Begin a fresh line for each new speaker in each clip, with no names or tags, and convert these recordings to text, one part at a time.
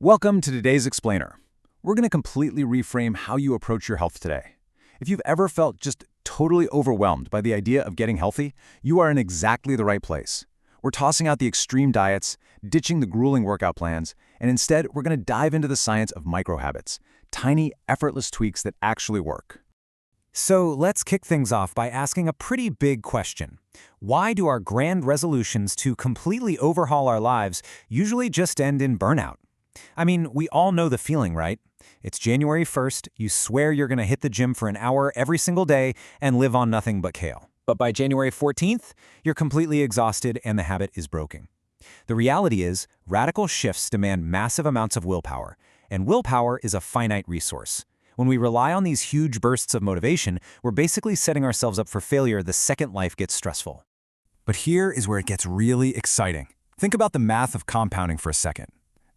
Welcome to today's Explainer. We're going to completely reframe how you approach your health today. If you've ever felt just totally overwhelmed by the idea of getting healthy, you are in exactly the right place. We're tossing out the extreme diets, ditching the grueling workout plans, and instead we're going to dive into the science of microhabits, tiny, effortless tweaks that actually work.
So let's kick things off by asking a pretty big question. Why do our grand resolutions to completely overhaul our lives usually just end in burnout? I mean, we all know the feeling, right? It's January 1st, you swear you're going to hit the gym for an hour every single day and live on nothing but kale. But by January 14th, you're completely exhausted and the habit is broken. The reality is, radical shifts demand massive amounts of willpower, and willpower is a finite resource. When we rely on these huge bursts of motivation, we're basically setting ourselves up for failure the second life gets stressful.
But here is where it gets really exciting. Think about the math of compounding for a second.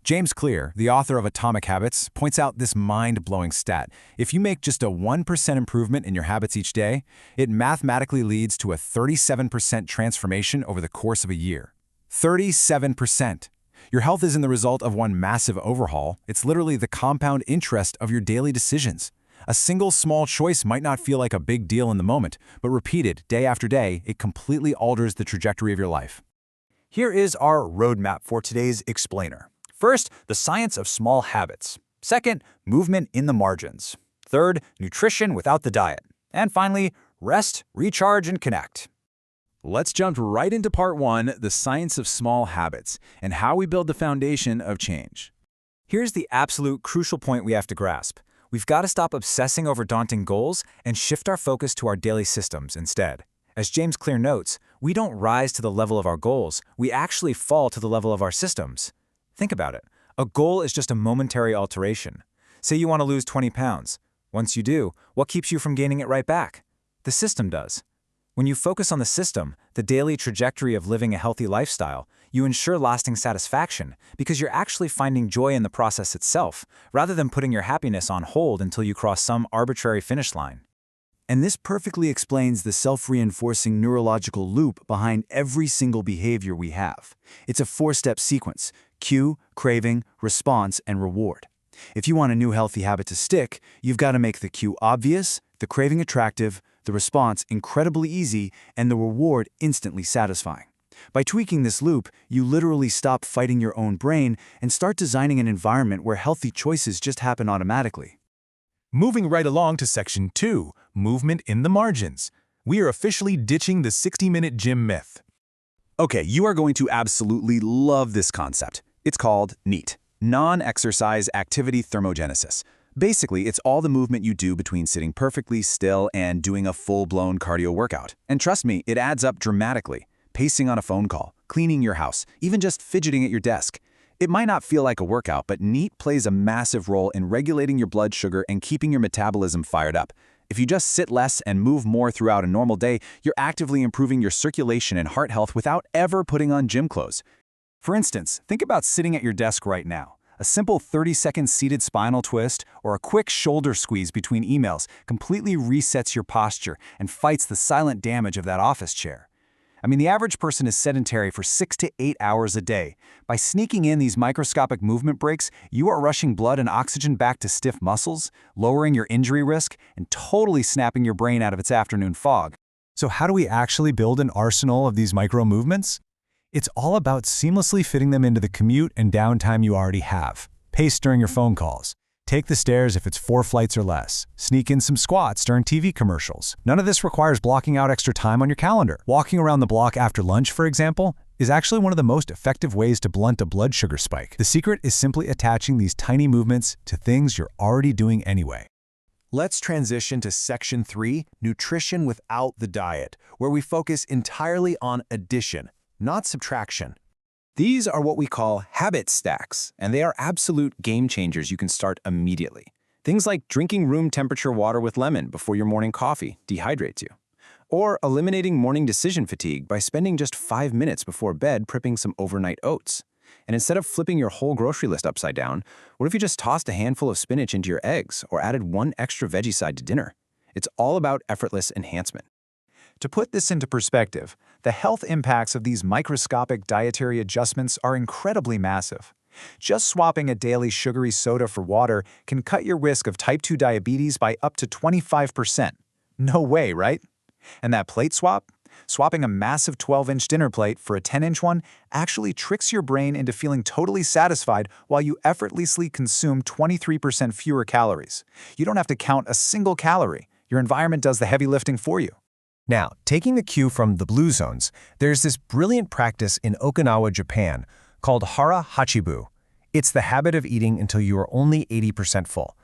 James Clear, the author of Atomic Habits, points out this mind-blowing stat. If you make just a 1% improvement in your habits each day, it mathematically leads to a 37% transformation over the course of a year. 37%. Your health isn't the result of one massive overhaul. It's literally the compound interest of your daily decisions. A single small choice might not feel like a big deal in the moment, but repeated day after day, it completely alters the trajectory of your life.
Here is our roadmap for today's Explainer. First, the science of small habits. Second, movement in the margins. Third, nutrition without the diet. And finally, rest, recharge, and connect.
Let's jump right into part one, the science of small habits, and how we build the foundation of change.
Here's the absolute crucial point we have to grasp. We've got to stop obsessing over daunting goals and shift our focus to our daily systems instead. As James Clear notes, we don't rise to the level of our goals, we actually fall to the level of our systems. Think about it. A goal is just a momentary alteration. Say you want to lose 20 pounds. Once you do, what keeps you from gaining it right back? The system does. When you focus on the system, the daily trajectory of living a healthy lifestyle, you ensure lasting satisfaction because you're actually finding joy in the process itself, rather than putting your happiness on hold until you cross some arbitrary finish line.
And this perfectly explains the self-reinforcing neurological loop behind every single behavior we have. It's a four-step sequence: cue, craving, response, and reward. If you want a new healthy habit to stick, you've got to make the cue obvious, the craving attractive, the response incredibly easy, and the reward instantly satisfying. By tweaking this loop, you literally stop fighting your own brain and start designing an environment where healthy choices just happen automatically.
Moving right along to Section 2, Movement in the Margins. We are officially ditching the 60-minute gym myth.
Okay, you are going to absolutely love this concept. It's called NEAT, Non-Exercise Activity Thermogenesis. Basically, it's all the movement you do between sitting perfectly still and doing a full-blown cardio workout. And trust me, it adds up dramatically. Pacing on a phone call, cleaning your house, even just fidgeting at your desk. It might not feel like a workout, but NEAT plays a massive role in regulating your blood sugar and keeping your metabolism fired up. If you just sit less and move more throughout a normal day, you're actively improving your circulation and heart health without ever putting on gym clothes. For instance, think about sitting at your desk right now. A simple 30-second seated spinal twist or a quick shoulder squeeze between emails completely resets your posture and fights the silent damage of that office chair. I mean, the average person is sedentary for 6 to 8 hours a day. By sneaking in these microscopic movement breaks, you are rushing blood and oxygen back to stiff muscles, lowering your injury risk, and totally snapping your brain out of its afternoon fog.
So how do we actually build an arsenal of these micro movements? It's all about seamlessly fitting them into the commute and downtime you already have. Pace during your phone calls. Take the stairs if it's 4 flights or less. Sneak in some squats during TV commercials. None of this requires blocking out extra time on your calendar. Walking around the block after lunch, for example, is actually one of the most effective ways to blunt a blood sugar spike. The secret is simply attaching these tiny movements to things you're already doing anyway.
Let's transition to Section 3, Nutrition Without the Diet, where we focus entirely on addition, not subtraction.
These are what we call habit stacks, and they are absolute game changers you can start immediately. Things like drinking room temperature water with lemon before your morning coffee dehydrates you. Or eliminating morning decision fatigue by spending just 5 minutes before bed prepping some overnight oats. And instead of flipping your whole grocery list upside down, what if you just tossed a handful of spinach into your eggs or added 1 extra veggie side to dinner? It's all about effortless enhancement.
To put this into perspective, the health impacts of these microscopic dietary adjustments are incredibly massive.
Just swapping a daily sugary soda for water can cut your risk of type 2 diabetes by up to 25%. No way, right? And that plate swap? Swapping a massive 12-inch dinner plate for a 10-inch one actually tricks your brain into feeling totally satisfied while you effortlessly consume 23% fewer calories. You don't have to count a single calorie. Your environment does the heavy lifting for you.
Now, taking the cue from the Blue Zones, there's this brilliant practice in Okinawa, Japan, called Hara Hachibu. It's the habit of eating until you are only 80% full.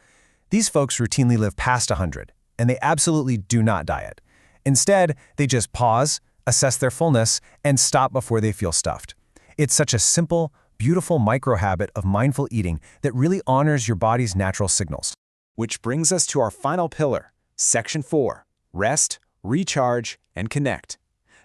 These folks routinely live past 100, and they absolutely do not diet. Instead, they just pause, assess their fullness, and stop before they feel stuffed. It's such a simple, beautiful micro-habit of mindful eating that really honors your body's natural signals.
Which brings us to our final pillar, Section 4, Rest, Recharge, and Connect.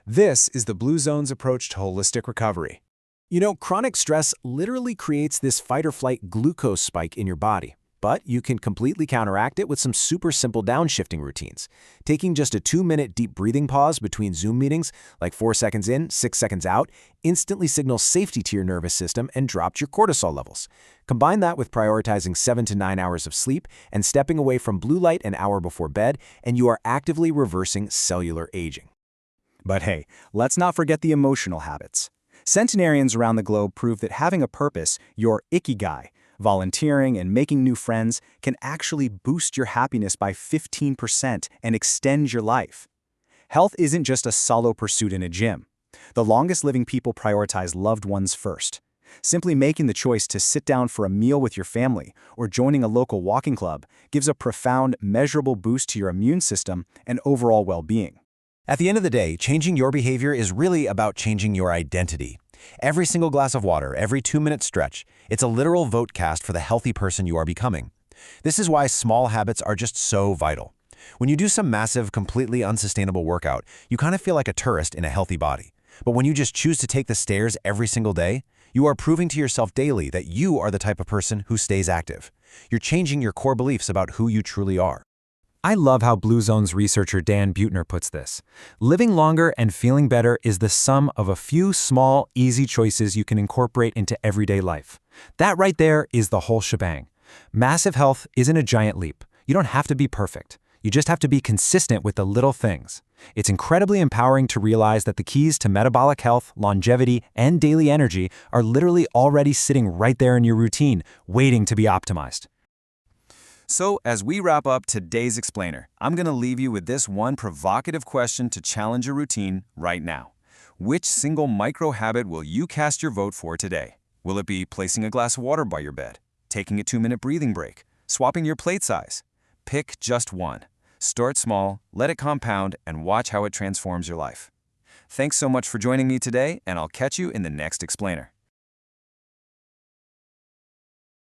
This is the Blue Zone's approach to holistic recovery. You know, chronic stress literally creates this fight-or-flight glucose spike in your body. But you can completely counteract it with some super simple downshifting routines. Taking just a 2-minute deep breathing pause between Zoom meetings, like 4 seconds in, 6 seconds out, instantly signals safety to your nervous system and drops your cortisol levels. Combine that with prioritizing 7 to 9 hours of sleep and stepping away from blue light an hour before bed, and you are actively reversing cellular aging.
But hey, let's not forget the emotional habits. Centenarians around the globe prove that having a purpose, your ikigai, volunteering and making new friends, can actually boost your happiness by 15% and extend your life. Health isn't just a solo pursuit in a gym. The longest-living people prioritize loved ones first. Simply making the choice to sit down for a meal with your family or joining a local walking club gives a profound, measurable boost to your immune system and overall well-being.
At the end of the day, changing your behavior is really about changing your identity. Every single glass of water, every 2-minute stretch, it's a literal vote cast for the healthy person you are becoming. This is why small habits are just so vital. When you do some massive, completely unsustainable workout, you kind of feel like a tourist in a healthy body. But when you just choose to take the stairs every single day, you are proving to yourself daily that you are the type of person who stays active. You're changing your core beliefs about who you truly are.
I love how Blue Zone's researcher Dan Buettner puts this. Living longer and feeling better is the sum of a few small, easy choices you can incorporate into everyday life. That right there is the whole shebang. Massive health isn't a giant leap. You don't have to be perfect. You just have to be consistent with the little things. It's incredibly empowering to realize that the keys to metabolic health, longevity, and daily energy are literally already sitting right there in your routine, waiting to be optimized.
So, as we wrap up today's explainer, I'm going to leave you with this one provocative question to challenge your routine right now. Which single micro habit will you cast your vote for today? Will it be placing a glass of water by your bed, taking a 2-minute breathing break, swapping your plate size? Pick just one. Start small, let it compound, and watch how it transforms your life. Thanks so much for joining me today, and I'll catch you in the next explainer.